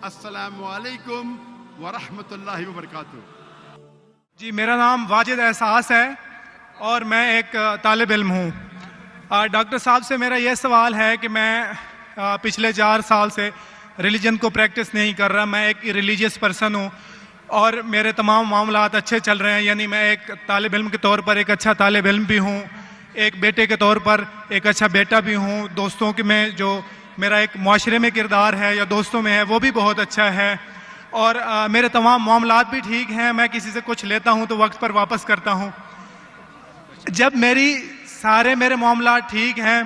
अस्सलामुअलैकुम वरहमतुल्लाहि वबरकातुहू। जी, मेरा नाम वाजिद एहसास है और मैं एक तालिब इल्म हूँ। डॉक्टर साहब से मेरा ये सवाल है कि मैं पिछले 4 साल से रिलीजन को प्रैक्टिस नहीं कर रहा। मैं एक रिलीजियस पर्सन हूँ और मेरे तमाम मामलात अच्छे चल रहे हैं। यानी मैं एक तालिब इल्म के तौर पर एक अच्छा तालिब इल्म भी हूँ, एक बेटे के तौर पर एक अच्छा बेटा भी हूँ। दोस्तों के में जो मेरा एक मुआशरे में किरदार है या दोस्तों में है वो भी बहुत अच्छा है और मेरे तमाम मामलात भी ठीक हैं। मैं किसी से कुछ लेता हूँ तो वक्त पर वापस करता हूँ। जब मेरे मामलात ठीक हैं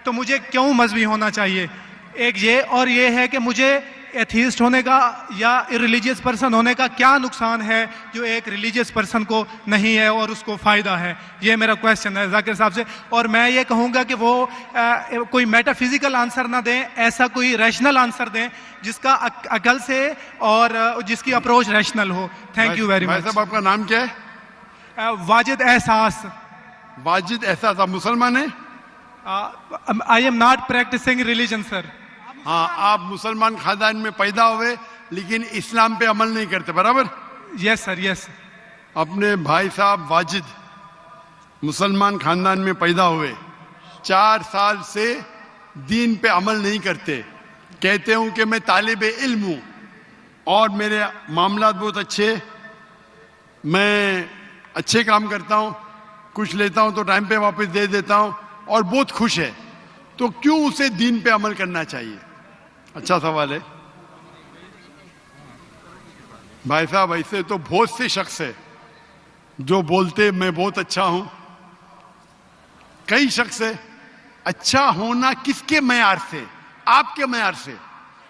तो मुझे क्यों मजहबी होना चाहिए? एक ये और ये है कि मुझे एथीस्ट होने का या इरिलीजियस पर्सन होने का क्या नुकसान है जो एक रिलीजियस पर्सन को नहीं है और उसको फ़ायदा है? ये मेरा क्वेश्चन है जाकिर साहब से। और मैं ये कहूँगा कि वो कोई मेटाफिजिकल आंसर ना दें, ऐसा कोई रैशनल आंसर दें जिसका अकल से और जिसकी अप्रोच रैशनल हो। Thank you very much. साहब, आपका नाम क्या है? वाजिद एहसास। वाजिद एहसास। आप मुसलमान हैं? I am not practising religion sir. हाँ, आप मुसलमान खानदान में पैदा हुए लेकिन इस्लाम पे अमल नहीं करते, बराबर? Yes sir, yes. अपने भाई साहब वाजिद मुसलमान खानदान में पैदा हुए, 4 साल से दीन पे अमल नहीं करते। कहते हूं कि मैं तालिब इल्म हूं और मेरे मामलात बहुत अच्छे, मैं अच्छे काम करता हूं, कुछ लेता हूं तो टाइम पे वापस दे देता हूं और बहुत खुश है, तो क्यों उसे दीन पे अमल करना चाहिए? अच्छा सवाल है भाई साहब। ऐसे तो बहुत से शख्स है जो बोलते मैं बहुत अच्छा हूं। कई शख्स है। अच्छा होना किसके मैयार से? आपके मैयार से।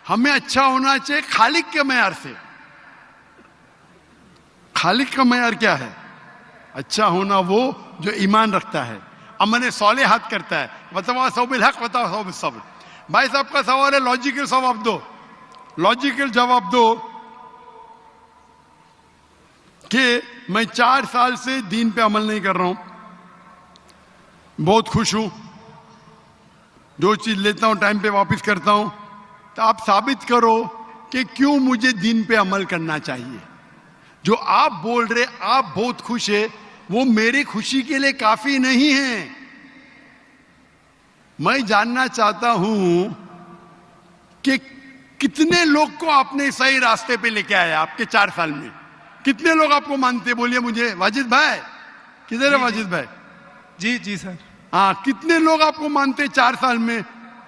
हमें अच्छा होना चाहिए खालिक के मैयार से। खालिक का मैयार क्या है? अच्छा होना वो जो ईमान रखता है, अमल सौलेहात करता है। वतवासौ बिल हक वतवासौ बिस सब्र। भाई साहब का सवाल है, लॉजिकल जवाब दो। लॉजिकल जवाब दो कि मैं 4 साल से दीन पे अमल नहीं कर रहा हूं, बहुत खुश हूं, जो चीज लेता हूं टाइम पे वापस करता हूं, तो आप साबित करो कि क्यों मुझे दीन पे अमल करना चाहिए। जो आप बोल रहे आप बहुत खुश है, वो मेरी खुशी के लिए काफी नहीं है। मैं जानना चाहता हूं कि कितने लोग को आपने सही रास्ते पे लेके आया आपके 4 साल में। कितने लोग आपको मानते? बोलिए मुझे। वाजिद भाई किधर है? वाजिद भाई। जी जी सर। हाँ, कितने लोग आपको मानते 4 साल में?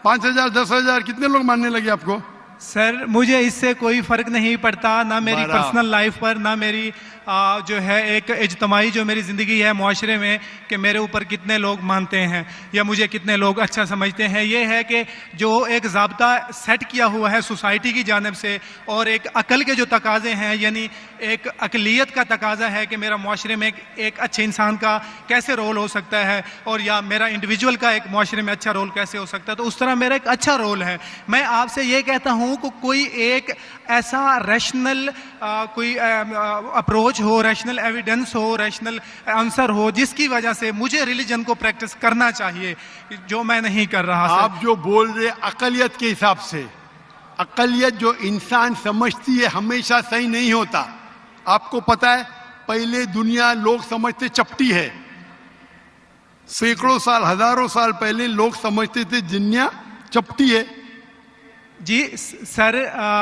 5,000, 10,000, कितने लोग मानने लगे आपको? सर मुझे इससे कोई फर्क नहीं पड़ता, ना मेरी पर्सनल लाइफ पर, ना मेरी जो है एक इज्तमाही जो मेरी ज़िंदगी है मुआशरे में, कि मेरे ऊपर कितने लोग मानते हैं या मुझे कितने लोग अच्छा समझते हैं। ये है कि जो एक ज़ाब्ता सेट किया हुआ है सोसाइटी की जानिब से और एक अकल के जो तकाज़े हैं, यानी एक अकलियत का तकाज़ा है कि मेरा मुआशरे में एक अच्छे इंसान का कैसे रोल हो सकता है और या मेरा इंडिविजुअल का एक मुआशरे में अच्छा रोल कैसे हो सकता है, तो उस तरह मेरा एक अच्छा रोल है। मैं आपसे ये कहता हूँ कि कोई एक ऐसा रैशनल कोई अप्रोच हो, रैशनल एविडेंस हो, रैशनल आंसर हो जिसकी वजह से मुझे रिलीजन को प्रैक्टिस करना चाहिए, जो मैं नहीं कर रहा। आप जो बोल रहे अकलियत के हिसाब से, अकलियत जो इंसान समझती है हमेशा सही नहीं होता। आपको पता है, पहले दुनिया लोग समझते चपटी है। सैकड़ों साल, हजारों साल पहले लोग समझते थे दुनिया चपटी है। जी सर,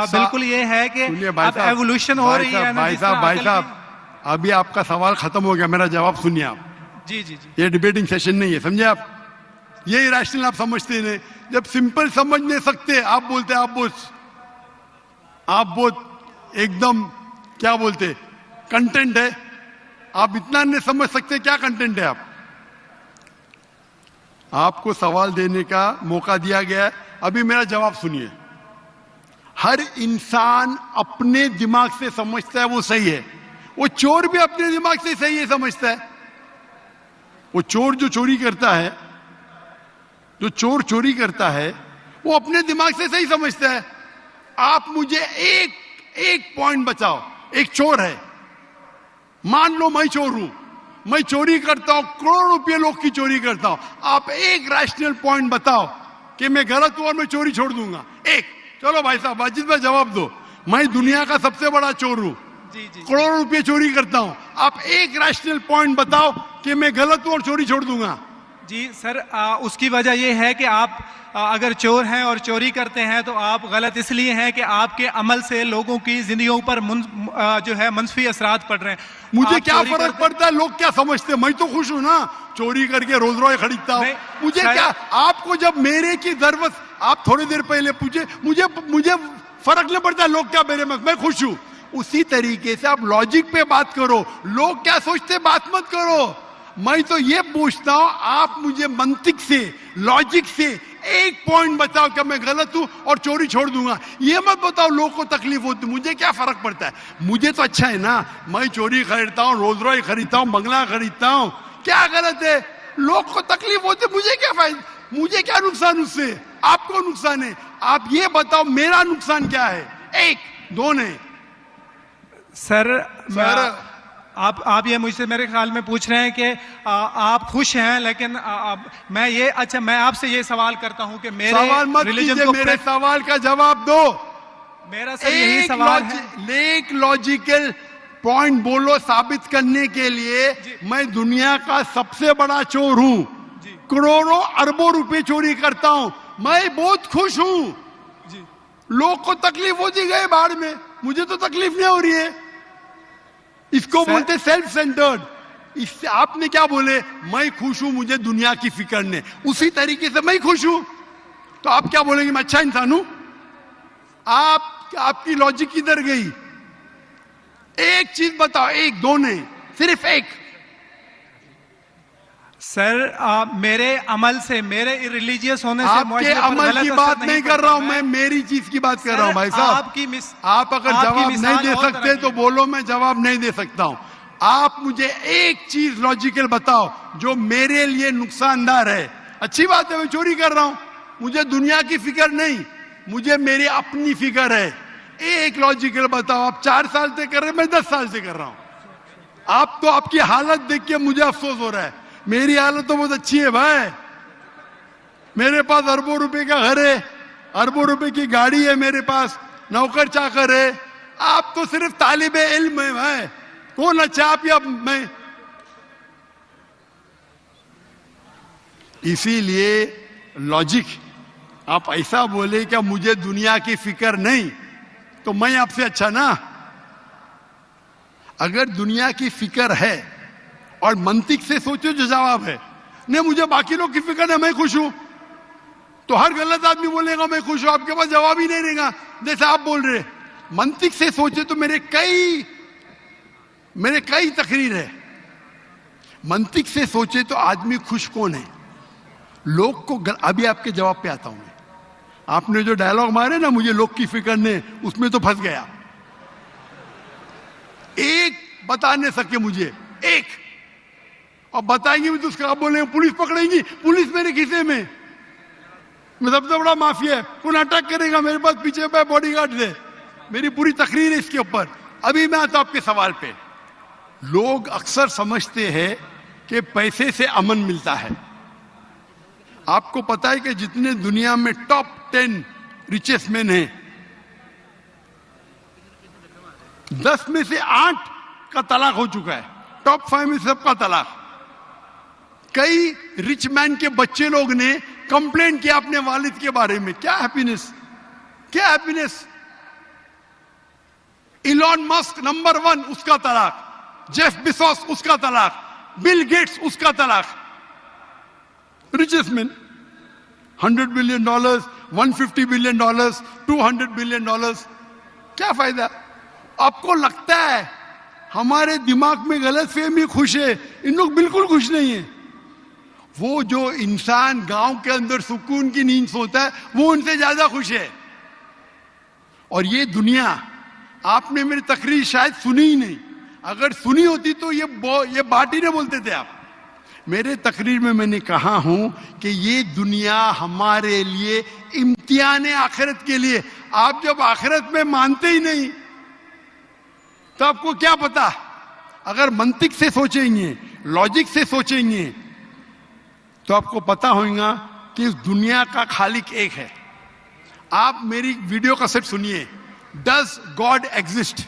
बिल्कुल ये है कि अब एवोल्यूशन हो रही है ना। भाई साहब अभी आपका सवाल खत्म हो गया, मेरा जवाब सुनिए आप। जी जी जी। ये डिबेटिंग सेशन नहीं है, समझे आप? ये रैशनल आप समझते नहीं। जब सिंपल समझ नहीं सकते आप बोलते आप बहुत एकदम क्या बोलते कंटेंट है। आप इतना नहीं समझ सकते क्या कंटेंट है। आपको सवाल देने का मौका दिया गया है, अभी मेरा जवाब सुनिए। हर इंसान अपने दिमाग से समझता है वो सही है। वो चोर भी अपने दिमाग से सही है समझता है। वो चोर जो चोरी करता है, जो चोर चोरी करता है, वो अपने दिमाग से सही समझता है। आप मुझे एक पॉइंट बताओ। एक चोर है, मान लो मैं चोर हूं, मैं चोरी करता हूं, करोड़ों रुपये लोग की चोरी करता हूं। आप एक रैशनल पॉइंट बताओ कि मैं गलत हूं और मैं चोरी छोड़ दूंगा। एक। चलो भाई साहब वाजिद भाई जवाब दो मैं दुनिया का सबसे बड़ा चोर हूं, जी जी करोड़ों रुपए चोरी करता हूं। आप एक रैशनल पॉइंट बताओ कि मैं गलत हूं और चोरी छोड़ दूंगा। जी सर, उसकी वजह यह है कि आप अगर चोर हैं और चोरी करते हैं तो आप गलत इसलिए हैं कि आपके अमल से लोगों की जिंदगियों पर जो है मंफी असरात पड़ रहे हैं। मुझे आप क्या चोरी फर्क पड़ता है लोग क्या समझते हैं, मैं तो खुश हूं ना, चोरी करके रोज रॉय खरीदता हूं। नहीं, मुझे सर- क्या, आपको जब मेरे की जरूरत, आप थोड़ी देर पहले पूछे, मुझे मुझे फर्क नहीं पड़ता लोग क्या मेरे में, मैं खुश हूं। उसी तरीके से आप लॉजिक पे बात करो, लोग क्या सोचते बात मत करो। मैं तो ये पूछता हूं, आप मुझे मंतिक से, लॉजिक से एक पॉइंट बताओ कि मैं गलत हूं और चोरी छोड़ दूंगा। ये मत बताओ लोगों को तकलीफ होती, मुझे क्या फर्क पड़ता है, मुझे तो अच्छा है ना, मैं चोरी खरीदता हूं, रोज रॉय खरीदता हूं, बंगला खरीदता हूं, क्या गलत है? लोग को तकलीफ होती, मुझे क्या फायदा, मुझे क्या नुकसान उससे, आपको नुकसान है। आप ये बताओ मेरा नुकसान क्या है, एक दो नहीं। सर, सर आप ये मुझसे मेरे ख्याल में पूछ रहे हैं कि आप खुश हैं, लेकिन मैं ये, अच्छा मैं आपसे ये सवाल करता हूं कि मेरे सवाल मत रिलीजन कीजिए, को मेरे सवाल का जवाब दो। मेरा सर यही सवाल है। एक लॉजिकल पॉइंट बोलो साबित करने के लिए। मैं दुनिया का सबसे बड़ा चोर हूं, करोड़ों अरबों रुपए चोरी करता हूं, मैं बहुत खुश हूं। जी लोग को तकलीफ होती गई बाढ़ में, मुझे तो तकलीफ नहीं हो रही है। इसको बोलते सेल्फ सेंटर्ड। इससे आपने क्या बोले, मैं खुश हूं, मुझे दुनिया की फिक्र नहीं, उसी तरीके से मैं खुश हूं, तो आप क्या बोलेंगे मैं अच्छा इंसान हूं? आपकी लॉजिक किधर गई? एक चीज बताओ, एक दो नहीं, सिर्फ एक। सर, मेरे अमल से, मेरे रिलीजियस होने से आपके मुआशरे पर अमल गलत की असर बात नहीं नहीं कर पड़ता। रहा हूं मैं, मेरी चीज की बात कर रहा हूं भाई साहब। आप अगर आपकी जवाब नहीं मिसाल दे और सकते तरह की तो है। बोलो, मैं जवाब नहीं दे सकता हूं। आप मुझे एक चीज लॉजिकल बताओ जो मेरे लिए नुकसानदार है। अच्छी बात है, मैं चोरी कर रहा हूं, मुझे दुनिया की फिक्र नहीं, मुझे मेरी अपनी फिक्र है। एक लॉजिकल बताओ। आप 4 साल से कर रहे हैं, मैं 10 साल से कर रहा हूं। आप तो, आपकी हालत देख के मुझे अफसोस हो रहा है, मेरी हालत तो बहुत अच्छी है भाई। मेरे पास अरबों रुपए का घर है, अरबों रुपए की गाड़ी है मेरे पास, नौकर चाकर है। आप तो सिर्फ तालिबे इल्म है भाई, कौन अच्छा आप या मैं? इसीलिए लॉजिक, आप ऐसा बोले क्या मुझे दुनिया की फिक्र नहीं, तो मैं आपसे अच्छा ना। अगर दुनिया की फिक्र है और मंतिक से सोचो जो जवाब है, नहीं मुझे बाकी लोग की फिक्र है, मैं खुश हूं, तो हर गलत आदमी बोलेगा मैं खुश हूं, आपके पास जवाब ही नहीं रहेगा जैसे आप बोल रहे। मंतिक से सोचे तो मेरे कई तकरीर है। मंतिक से सोचे तो आदमी खुश कौन है? लोग को अभी आपके जवाब पे आता हूं मैं। आपने जो डायलॉग मारे ना, मुझे लोग की फिक्र नहीं, उसमें तो फंस गया। एक बता नहीं सके मुझे, एक, और बताएंगे भी तो उसका आप बोलेंगे पुलिस पकड़ेगी, पुलिस मेरे खीसे में, मैं सबसे बड़ा माफिया है, कौन अटैक करेगा, मेरे पास पीछे पे बॉडीगार्ड है। मेरी पूरी तकरीर है इसके ऊपर। अभी मैं आता हूं आपके सवाल पे। लोग अक्सर समझते हैं कि पैसे से अमन मिलता है। आपको पता है कि जितने दुनिया में टॉप 10 रिचेस्ट मैन हैं, 10 में से 8 का तलाक हो चुका है, टॉप 5 में सबका तलाक। कई रिच मैन के बच्चे लोग ने कंप्लेंट किया अपने वालिद के बारे में, क्या हैप्पीनेस, क्या हैप्पीनेस। इलॉन मस्क नंबर 1, उसका तलाक। जेफ बिजोस, उसका तलाक। बिल गेट्स, उसका तलाक। Richest man, $100 billion, $150 billion, $200 billion, क्या फायदा? आपको लगता है हमारे दिमाग में गलत फहमी, खुश है, इन लोग बिल्कुल खुश नहीं है। वो जो इंसान गांव के अंदर सुकून की नींद सोता है, वो उनसे ज्यादा खुश है। और ये दुनिया, आपने मेरी तकरीर शायद सुनी ही नहीं, अगर सुनी होती तो ये बात ही नहीं बोलते थे आप। मेरे तकरीर में मैंने कहा हूं कि ये दुनिया हमारे लिए इम्तिहान है आखिरत के लिए। आप जब आखिरत में मानते ही नहीं तो आपको क्या पता? अगर मंतिक से सोचेंगे, लॉजिक से सोचेंगे, तो आपको पता होगा कि इस दुनिया का खालिक एक है। आप मेरी वीडियो कैसेट सुनिए, डज गॉड एग्जिस्ट?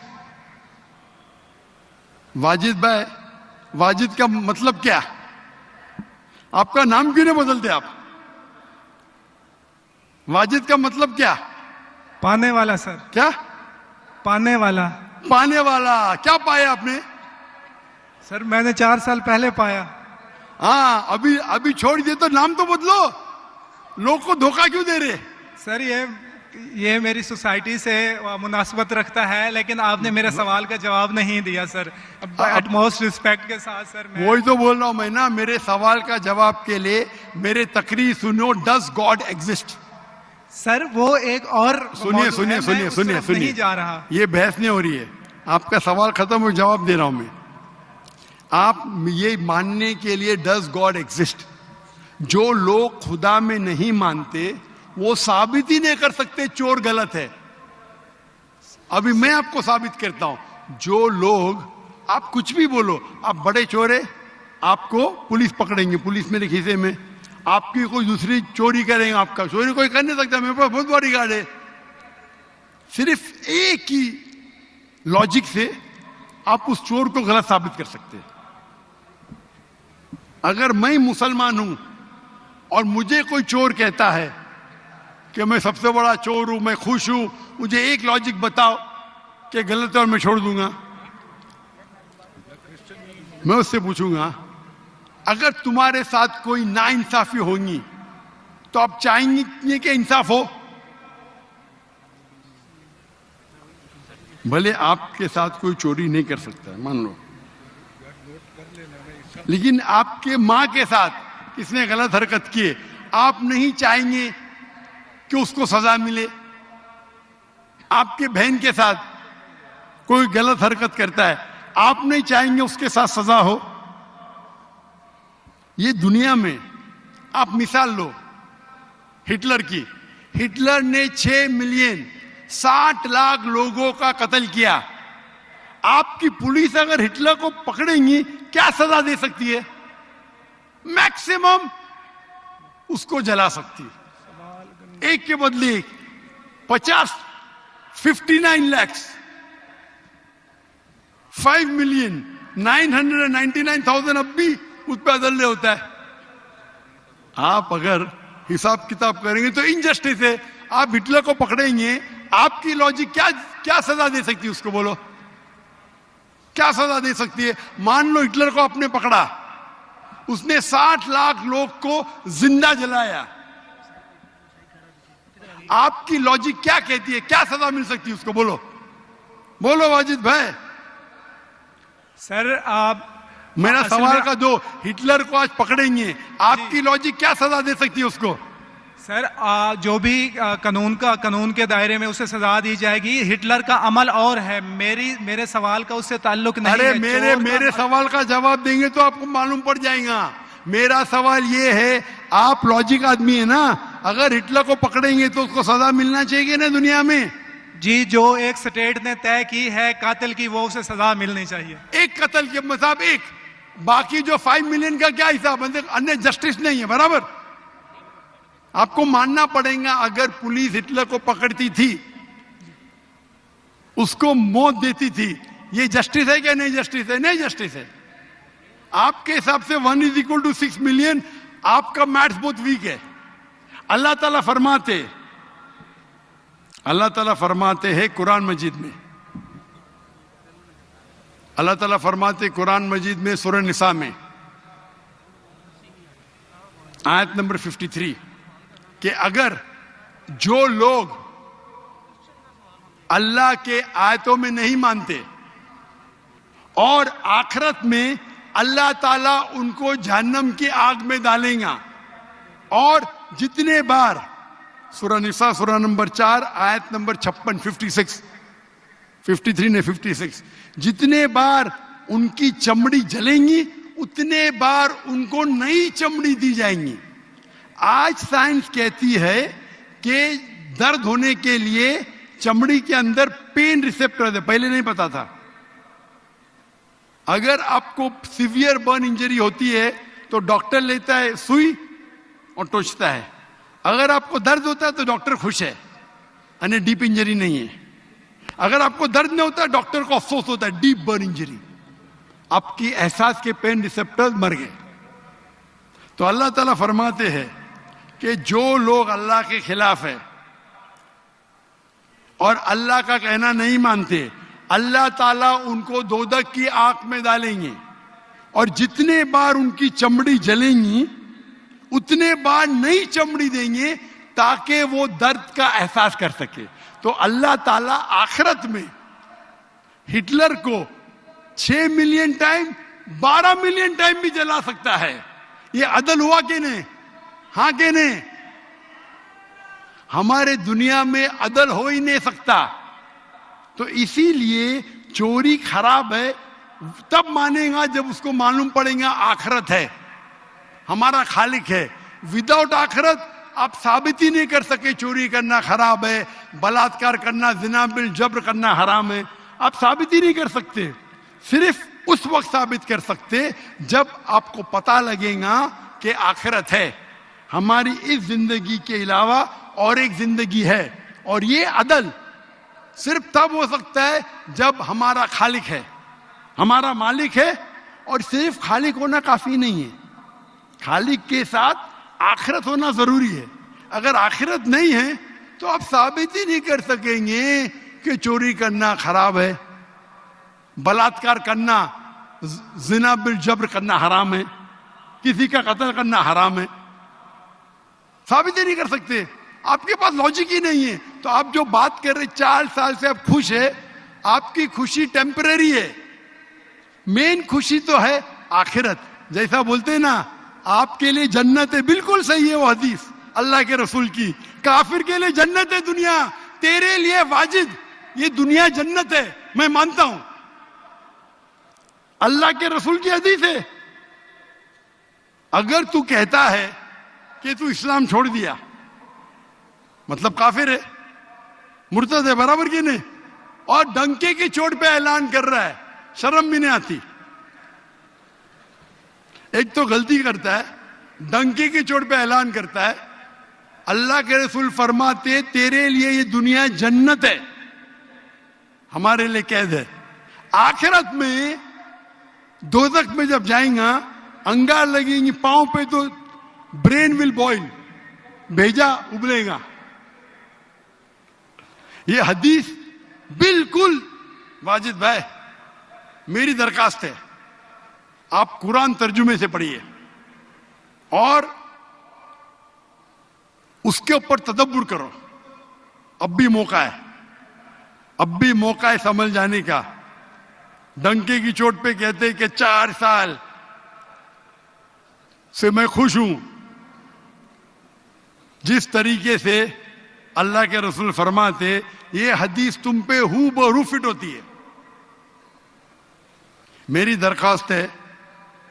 वाजिद भाई, वाजिद का मतलब क्या? आपका नाम क्यों नहीं बदलते आप? वाजिद का मतलब क्या? पाने वाला सर। क्या? पाने वाला। पाने वाला। क्या पाया आपने? सर मैंने 4 साल पहले पाया। हाँ, अभी छोड़ दिए तो नाम तो बदलो। लोग को धोखा क्यों दे रहे? सर ये मेरी सोसाइटी से मुनासबत रखता है, लेकिन आपने मेरे सवाल का जवाब नहीं दिया सर। एटमोस्ट रिस्पेक्ट के साथ सर, मैं वही तो बोल रहा हूं मैं ना, मेरे सवाल का जवाब के लिए मेरे तकरीर सुनो। Does God exist? सर वो एक और सुनिए मौजू है, सुनिए मैं सुनिए उस सुनिए तरफ नहीं सुनिए, जा रहा। ये बहस नहीं हो रही है। आपका सवाल खत्म हो, जवाब दे रहा हूं मैं। आप ये मानने के लिए डज गॉड एग्जिस्ट, जो लोग खुदा में नहीं मानते वो साबित ही नहीं कर सकते चोर गलत है। अभी मैं आपको साबित करता हूं। जो लोग, आप कुछ भी बोलो, आप बड़े चोर है, आपको पुलिस पकड़ेंगे, पुलिस मेरे खीसे में, आपकी कोई दूसरी चोरी करेंगे, आपका चोरी कोई कर नहीं सकता, मेरे पास बहुत बड़ी गार्ड है। सिर्फ एक ही लॉजिक से आप उस चोर को गलत साबित कर सकते हैं। अगर मैं मुसलमान हूं और मुझे कोई चोर कहता है कि मैं सबसे बड़ा चोर हूं, मैं खुश हूं, मुझे एक लॉजिक बताओ कि गलत है और मैं छोड़ दूंगा। मैं उससे पूछूंगा, अगर तुम्हारे साथ कोई नाइंसाफी होगी तो आप चाहेंगे कि इंसाफ हो? भले आपके साथ कोई चोरी नहीं कर सकता है, मान लो, लेकिन आपके मां के साथ किसने गलत हरकत की है, आप नहीं चाहेंगे कि उसको सजा मिले? आपके बहन के साथ कोई गलत हरकत करता है, आप नहीं चाहेंगे उसके साथ सजा हो? ये दुनिया में आप मिसाल लो हिटलर की। हिटलर ने 6 मिलियन 60 लाख लोगों का कत्ल किया। आपकी पुलिस अगर हिटलर को पकड़ेंगी क्या सजा दे सकती है? मैक्सिमम उसको जला सकती है। एक के बदले 59 लाख 5 मिलियन 999,000 अब भी उस पर अदल्य होता है। आप अगर हिसाब किताब करेंगे तो इनजस्टिस है। आप हिटलर को पकड़ेंगे, आपकी लॉजिक क्या सजा दे सकती है उसको? बोलो, क्या सजा दे सकती है? मान लो हिटलर को आपने पकड़ा, उसने 60 लाख लोग को जिंदा जलाया, आपकी लॉजिक क्या कहती है? क्या सजा मिल सकती है उसको? बोलो बोलो वाजिद भाई। सर आप मेरा सवाल का दो, हिटलर को आज पकड़ेंगे, आपकी लॉजिक क्या सजा दे सकती है उसको? सर जो भी कानून के दायरे में उसे सजा दी जाएगी। हिटलर का अमल और है, मेरे सवाल का उससे ताल्लुक नहीं अरे है। मेरे सवाल का जवाब देंगे तो आपको मालूम पड़ जाएगा। मेरा सवाल ये है, आप लॉजिक आदमी है ना, अगर हिटलर को पकड़ेंगे तो उसको सजा मिलना चाहिए ना दुनिया में? जी, जो एक स्टेट ने तय की है कातिल की, वो उसे सजा मिलनी चाहिए। एक कत्ल के मतलब एक, बाकी जो 5 मिलियन का क्या हिसाब? अन्य जस्टिस नहीं है, बराबर? आपको मानना पड़ेगा, अगर पुलिस हिटलर को पकड़ती थी, उसको मौत देती थी, ये जस्टिस है क्या? नहीं जस्टिस है, नहीं जस्टिस है। आपके हिसाब से 1 = 6 मिलियन, आपका मैथ्स बहुत वीक है। अल्लाह ताला फरमाते हैं कुरान मजीद में, अल्लाह ताला फरमाते कुरान मजीद में सूरह निसा में आयत नंबर 53 कि अगर जो लोग अल्लाह के आयतों में नहीं मानते और आखिरत में अल्लाह ताला उनको जहन्नम की आग में डालेगा, और जितने बार, सूरह निसा सूरह नंबर 4 आयत नंबर 56 53 ने 56, जितने बार उनकी चमड़ी जलेंगी उतने बार उनको नई चमड़ी दी जाएंगी। आज साइंस कहती है कि दर्द होने के लिए चमड़ी के अंदर पेन रिसेप्टर है, पहले नहीं पता था। अगर आपको सीवियर बर्न इंजरी होती है तो डॉक्टर लेता है सुई और टोचता है। अगर आपको दर्द होता है तो डॉक्टर खुश है, यानी डीप इंजरी नहीं है। अगर आपको दर्द नहीं होता, डॉक्टर को अफसोस होता है, डीप बर्न इंजरी, आपकी एहसास के पेन रिसेप्टर्स मर गए। तो अल्लाह ताला फरमाते हैं कि जो लोग अल्लाह के खिलाफ है और अल्लाह का कहना नहीं मानते, अल्लाह ताला उनको दोजख की आग में डालेंगे और जितने बार उनकी चमड़ी जलेंगी उतने बार नई चमड़ी देंगे ताकि वो दर्द का एहसास कर सके। तो अल्लाह ताला आखिरत में हिटलर को 6 मिलियन टाइम 12 मिलियन टाइम भी जला सकता है। ये अदल हुआ कि नहीं? हाँ कि नहीं? हमारे दुनिया में अदल हो ही नहीं सकता। तो इसीलिए चोरी खराब है तब मानेगा जब उसको मालूम पड़ेगा आखिरत है, हमारा खालिक है। विदाउट आखिरत आप साबित ही नहीं कर सके चोरी करना खराब है, बलात्कार करना, जिना बिल जब्र करना हराम है। आप साबित ही नहीं कर सकते। सिर्फ उस वक्त साबित कर सकते जब आपको पता लगेगा कि आखिरत है, हमारी इस जिंदगी के अलावा और एक जिंदगी है। और ये अदल सिर्फ तब हो सकता है जब हमारा खालिक है, हमारा मालिक है। और सिर्फ खालिक होना काफी नहीं है, खालिक के साथ आखिरत होना जरूरी है। अगर आखिरत नहीं है तो आप साबित ही नहीं कर सकेंगे कि चोरी करना खराब है, बलात्कार करना, जिना बिल जब्र करना हराम है, किसी का कत्ल करना हराम है। साबित ही नहीं कर सकते, आपके पास लॉजिक ही नहीं है। तो आप जो बात कर रहे 4 साल से आप खुश है, आपकी खुशी टेम्परेरी है। मेन खुशी तो है आखिरत। जैसा बोलते हैं ना, आपके लिए जन्नत है, बिल्कुल सही है वो हदीस अल्लाह के रसूल की। काफिर के लिए जन्नत है दुनिया, तेरे लिए वाजिद ये दुनिया जन्नत है, मैं मानता हूं। अल्लाह के रसूल की हदीस है। अगर तू कहता है कि तू इस्लाम छोड़ दिया, मतलब काफिर है, मुर्तद है, बराबर की नहीं, और डंके की चोट पे ऐलान कर रहा है, शर्म भी नहीं आती। एक तो गलती करता है, डंके की चोट पे ऐलान करता है। अल्लाह के रसूल फरमाते तेरे लिए ये दुनिया जन्नत है, हमारे लिए कैद है। आखिरत में दोजख में जब जाएगा, अंगार लगेंगी पांव पे तो ब्रेन विल बॉइल, भेजा उबलेगा। ये हदीस बिल्कुल वाजिद भाई, मेरी दरखास्त है आप कुरान तर्जुमे से पढ़िए और उसके ऊपर तदब्बुर करो। अब भी मौका है, अब भी मौका है समझ जाने का। डंके की चोट पे कहते कि 4 साल से मैं खुश हूं। जिस तरीके से अल्लाह के रसूल फरमाते, ये हदीस तुम पे हूबहू फिट होती है। मेरी दरखास्त है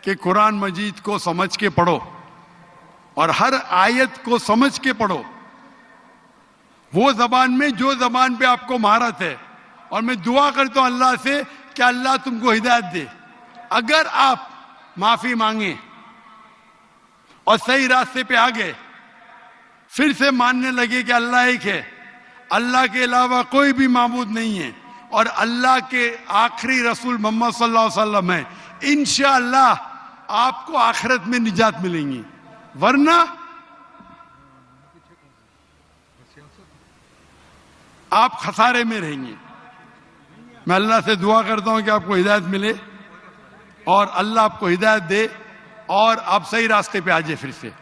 कि कुरान मजीद को समझ के पढ़ो और हर आयत को समझ के पढ़ो, वो जबान में जो जबान पे आपको महारत है। और मैं दुआ करता हूं अल्लाह से कि अल्लाह तुमको हिदायत दे। अगर आप माफी मांगे और सही रास्ते पे आ गए, फिर से मानने लगे कि अल्लाह एक है, अल्लाह के अलावा कोई भी माबूद नहीं है और अल्लाह के आखिरी रसूल मोहम्मद सल्लल्लाहु अलैहि वसल्लम है, इंशाअल्लाह आपको आखिरत में निजात मिलेंगी। वरना आप खसारे में रहेंगे। मैं अल्लाह से दुआ करता हूं कि आपको हिदायत मिले और अल्लाह आपको हिदायत दे और आप सही रास्ते पे आ जाए फिर से।